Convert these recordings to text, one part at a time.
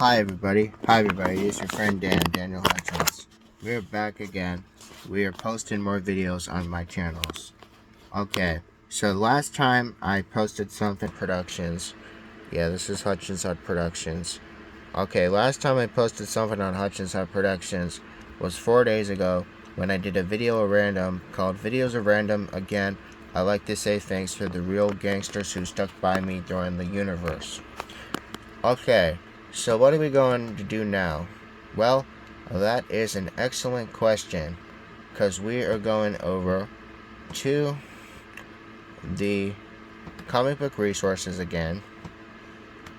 Hi everybody, it's your friend Daniel Hutchins. We're back again. We are posting more videos on my channels. Okay, so last time I posted something Productions. Yeah, this is Hutchins Hut Productions. Okay, last time I posted something on Hutchins Hut Productions was 4 days ago when I did a video at random called Videos at Random. Again, I like to say thanks to the real gangsters who stuck by me during the universe. Okay, so what are we going to do now? Well, that is an excellent question, because we are going over to the comic book resources again.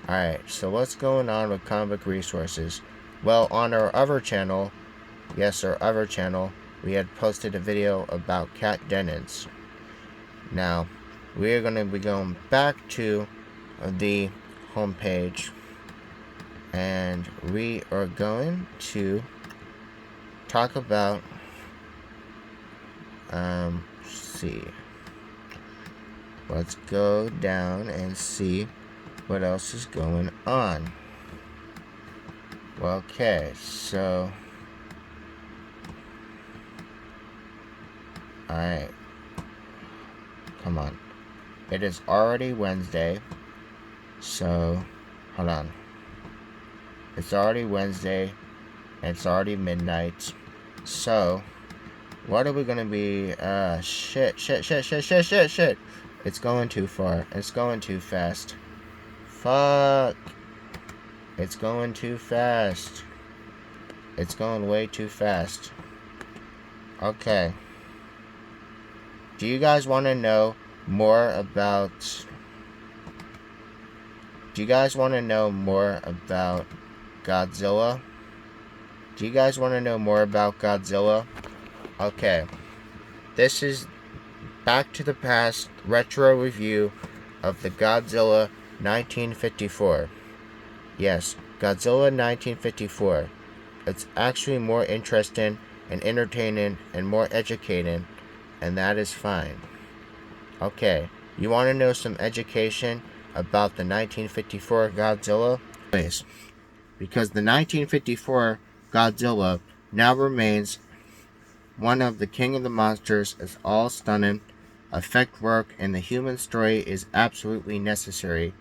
Alright, so what's going on with comic book resources? Well, on our other channel, we had posted a video about Cat Dennons. Now, we are going to be going back to the homepage, and we are going to talk about see, let's go down and see what else is going on. Well, okay, so alright, come on, it is already Wednesday, so hold on. It's already Wednesday, and it's already midnight, so what are we gonna be, shit. It's going too far. It's going too fast. Fuck. It's going too fast. It's going way too fast. Okay. Do you guys want to know more about... Do you guys want to know more about Godzilla? Do you guys want to know more about Godzilla? Okay. This is Back to the Past retro review of the Godzilla 1954. Yes, Godzilla 1954. It's actually more interesting and entertaining and more educating, and that is fine. Okay, you want to know some education about the 1954 Godzilla? Please. Because the 1954 Godzilla now remains one of the king of the monsters, is all stunning, effect work, and the human story is absolutely necessary,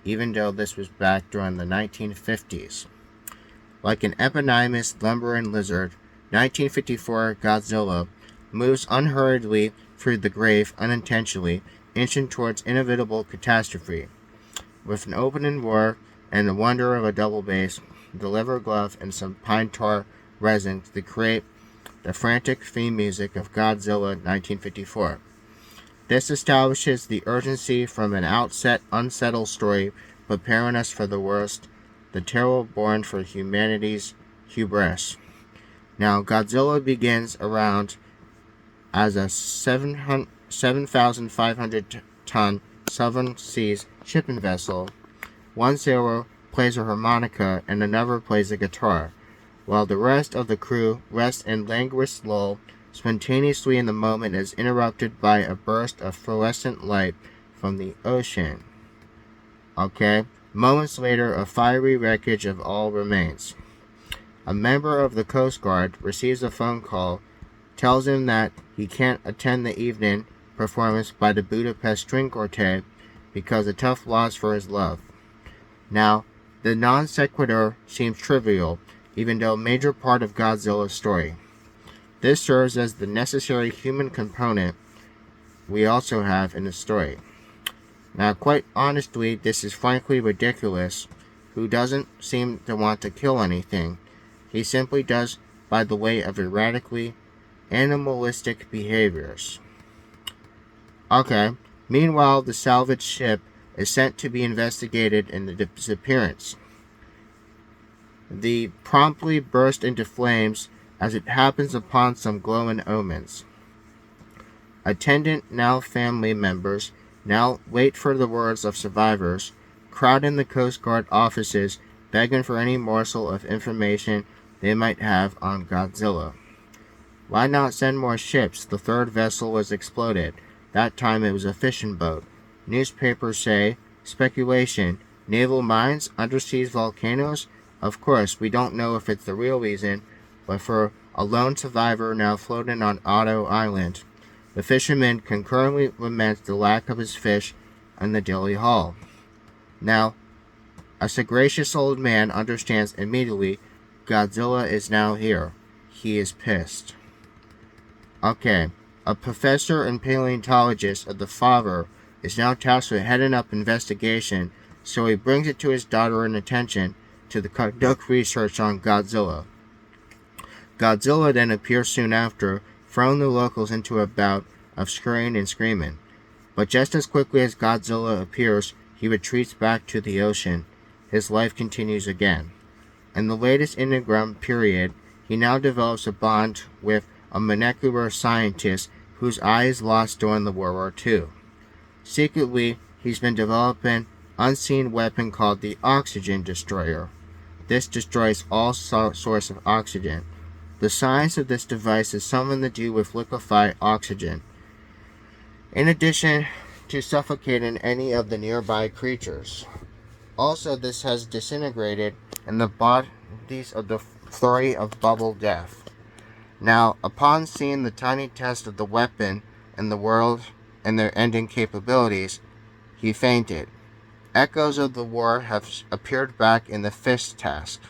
even though this was back during the 1950s. Like an eponymous lumbering lizard, 1954 Godzilla moves unhurriedly through the grave unintentionally, inching towards inevitable catastrophe. With an opening roar and the wonder of a double bass, the leather glove, and some pine tar resin to create the frantic theme music of Godzilla 1954. This establishes the urgency from an outset unsettled story preparing us for the worst, the terror born for humanity's hubris. Now, Godzilla begins around as a 7,500-ton Southern Seas shipping vessel. One sailor plays a harmonica and another plays a guitar, while the rest of the crew rests in languorous lull. Spontaneously in the moment is interrupted by a burst of fluorescent light from the ocean. Okay, moments later, a fiery wreckage of all remains. A member of the Coast Guard receives a phone call, tells him that he can't attend the evening performance by the Budapest String Quartet because a tough loss for his love. Now, the non sequitur seems trivial, even though a major part of Godzilla's story. This serves as the necessary human component we also have in the story. Now, quite honestly, this is frankly ridiculous. Who doesn't seem to want to kill anything? He simply does by the way of erratically animalistic behaviors. Okay, meanwhile, the salvaged ship is sent to be investigated in the disappearance. They promptly burst into flames as it happens upon some glowing omens. Attendant, now family members, now wait for the words of survivors, crowd in the Coast Guard offices, begging for any morsel of information they might have on Godzilla. Why not send more ships? The third vessel was exploded. That time it was a fishing boat. Newspapers say, speculation, naval mines, undersea volcanoes, Of course, we don't know if it's the real reason, but for a lone survivor now floating on Otto Island, the fisherman can currently lament the lack of his fish in the daily haul. Now, a sagacious old man understands immediately Godzilla is now here. He is pissed. Okay, a professor and paleontologist of the father is now tasked with heading up investigation, so he brings it to his daughter in attention to conduct research on Godzilla. Godzilla then appears soon after, throwing the locals into a bout of scurrying and screaming. But just as quickly as Godzilla appears, he retreats back to the ocean. His life continues again. In the latest Enneagram period, he now develops a bond with a molecular scientist whose eye is lost during the World War II. Secretly, he's been developing an unseen weapon called the Oxygen Destroyer. This destroys all source of oxygen. The science of this device has something to do with liquefied oxygen, in addition to suffocating any of the nearby creatures. Also, this has disintegrated in the bodies of the flurry of bubble death. Now, upon seeing the tiny test of the weapon in the world and their ending capabilities, he fainted. Echoes of the war have appeared back in the fish task.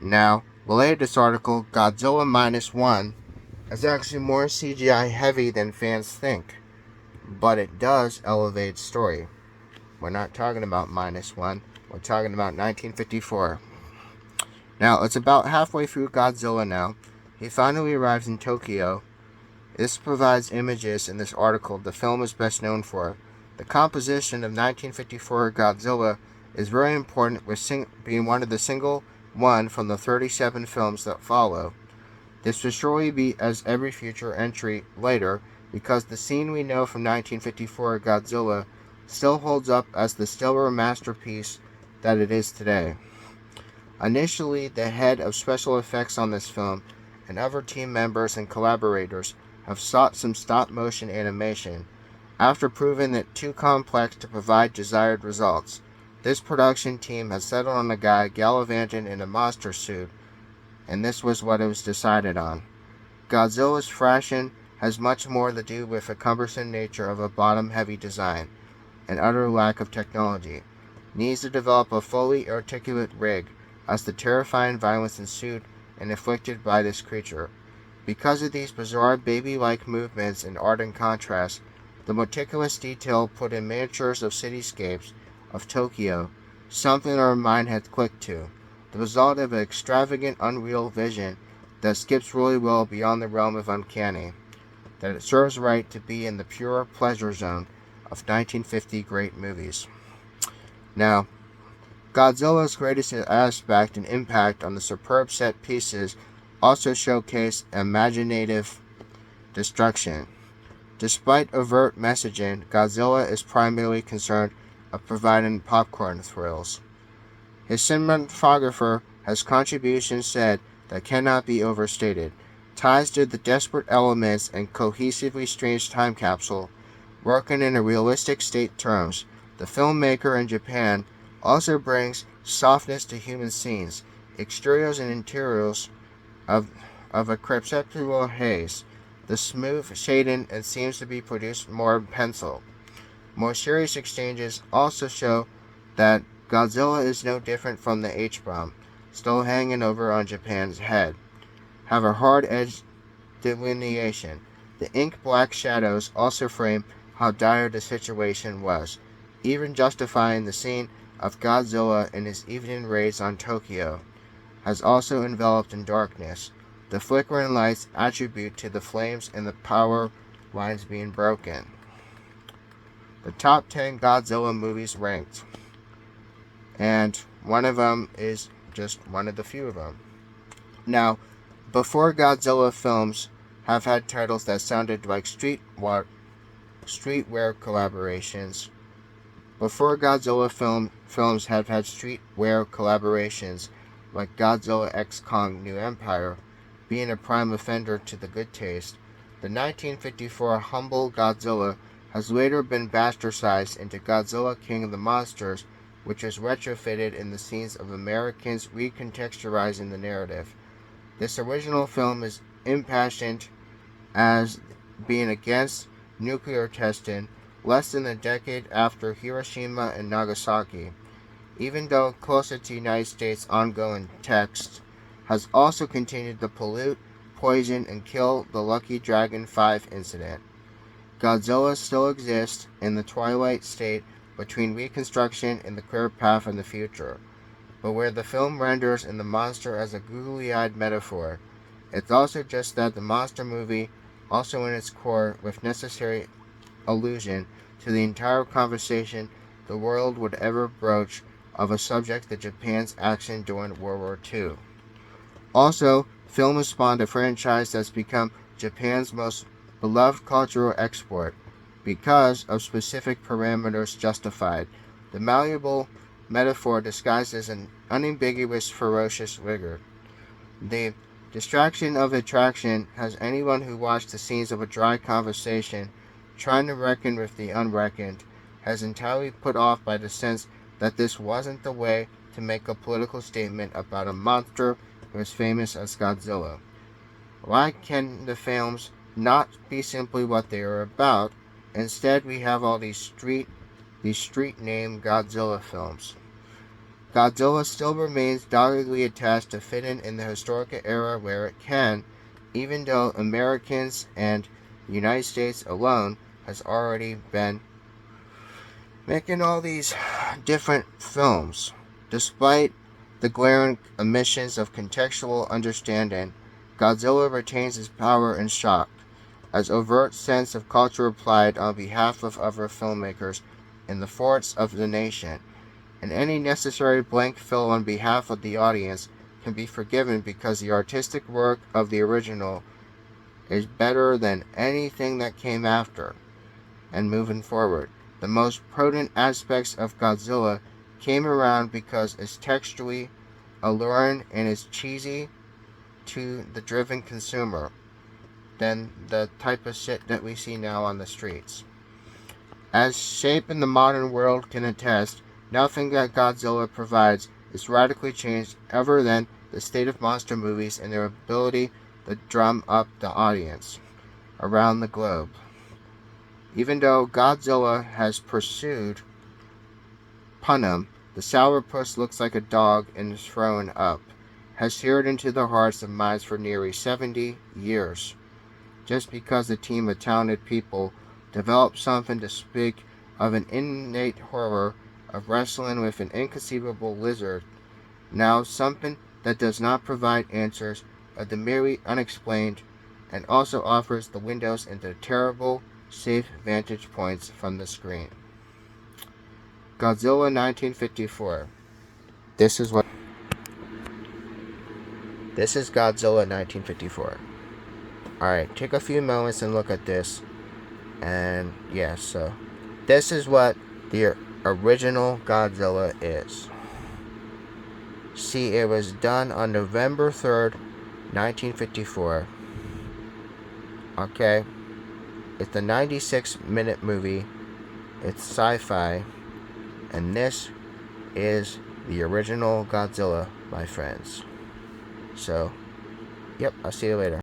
Now, related to this article, Godzilla -1 is actually more CGI heavy than fans think, but it does elevate story. We're not talking about -1, we're talking about 1954. Now, it's about halfway through Godzilla now. He finally arrives in Tokyo. This provides images in this article the film is best known for. The composition of 1954 Godzilla is very important, with being one of the single one from the 37 films that follow. This will surely be as every future entry later, because the scene we know from 1954 Godzilla still holds up as the stellar masterpiece that it is today. Initially, the head of special effects on this film and other team members and collaborators have sought some stop-motion animation. After proving it too complex to provide desired results, this production team has settled on a guy gallivanting in a monster suit, and this was what it was decided on. Godzilla's fashion has much more to do with the cumbersome nature of a bottom-heavy design and utter lack of technology. Needs to develop a fully articulate rig, as the terrifying violence ensued and inflicted by this creature. Because of these bizarre baby-like movements and ardent contrast, the meticulous detail put in miniatures of cityscapes of Tokyo, something our mind had clicked to, the result of an extravagant, unreal vision that skips really well beyond the realm of uncanny, that it serves right to be in the pure pleasure zone of 1950 great movies. Now, Godzilla's greatest aspect and impact on the superb set pieces also showcase imaginative destruction. Despite overt messaging, Godzilla is primarily concerned of providing popcorn thrills. His cinematographer has contributions said that cannot be overstated, ties to the desperate elements and cohesively strange time capsule, working in a realistic state terms. The filmmaker in Japan also brings softness to human scenes, exteriors and interiors of a conceptual haze. The smooth shading and seems to be produced more in pencil. More serious exchanges also show that Godzilla is no different from the H-bomb, still hanging over on Japan's head, have a hard-edged delineation. The ink-black shadows also frame how dire the situation was, even justifying the scene of Godzilla in his evening raids on Tokyo, has also enveloped in darkness. The flickering lights attribute to the flames and the power lines being broken. The top 10 Godzilla movies ranked, and one of them is just one of the few of them. Now, before Godzilla films have had titles that sounded like streetwear collaborations. Before Godzilla films have had streetwear collaborations like Godzilla x Kong New Empire, being a prime offender to the good taste, the 1954 humble Godzilla has later been bastardized into Godzilla King of the Monsters which was retrofitted in the scenes of Americans recontextualizing the narrative. This original film is impassioned as being against nuclear testing less than a decade after Hiroshima and Nagasaki, even though closer to the United States ongoing text has also continued to pollute, poison, and kill the Lucky Dragon 5 incident. Godzilla still exists in the twilight state between reconstruction and the clear path in the future, but where the film renders in the monster as a googly-eyed metaphor, it's also just that the monster movie, also in its core with necessary allusion to the entire conversation the world would ever broach of a subject to Japan's action during World War II. Also, film has spawned a franchise that's become Japan's most beloved cultural export because of specific parameters justified. The malleable metaphor disguised as an unambiguous, ferocious rigor. The distraction of attraction has anyone who watched the scenes of a dry conversation trying to reckon with the unreckoned has entirely put off by the sense that this wasn't the way to make a political statement about a monster who is famous as Godzilla. Why can the films not be simply what they are about? Instead, we have all these street name Godzilla films. Godzilla still remains doggedly attached to fit in the historical era where it can, even though Americans and the United States alone has already been making all these different films. Despite the glaring omissions of contextual understanding, Godzilla retains its power and shock, as overt sense of culture applied on behalf of other filmmakers in the forts of the nation, and any necessary blank fill on behalf of the audience can be forgiven because the artistic work of the original is better than anything that came after. And moving forward, the most potent aspects of Godzilla came around because it's textually alluring and is cheesy to the driven consumer than the type of shit that we see now on the streets. As shape in the modern world can attest, nothing that Godzilla provides is radically changed other than the state of monster movies and their ability to drum up the audience around the globe. Even though Godzilla has pursued Punham, the sourpuss looks like a dog and is throwing up, has seared into the hearts and minds for nearly 70 years. Just because a team of talented people developed something to speak of an innate horror of wrestling with an inconceivable lizard, now something that does not provide answers of the merely unexplained and also offers the windows into terrible, safe vantage points from the screen. Godzilla 1954. This is Godzilla 1954. Alright, take a few moments and look at this. And yeah, so this is what the original Godzilla is. See, it was done on November 3rd, 1954. Okay? It's a 96-minute movie. It's sci-fi. And this is the original Godzilla, my friends. So, yep, I'll see you later.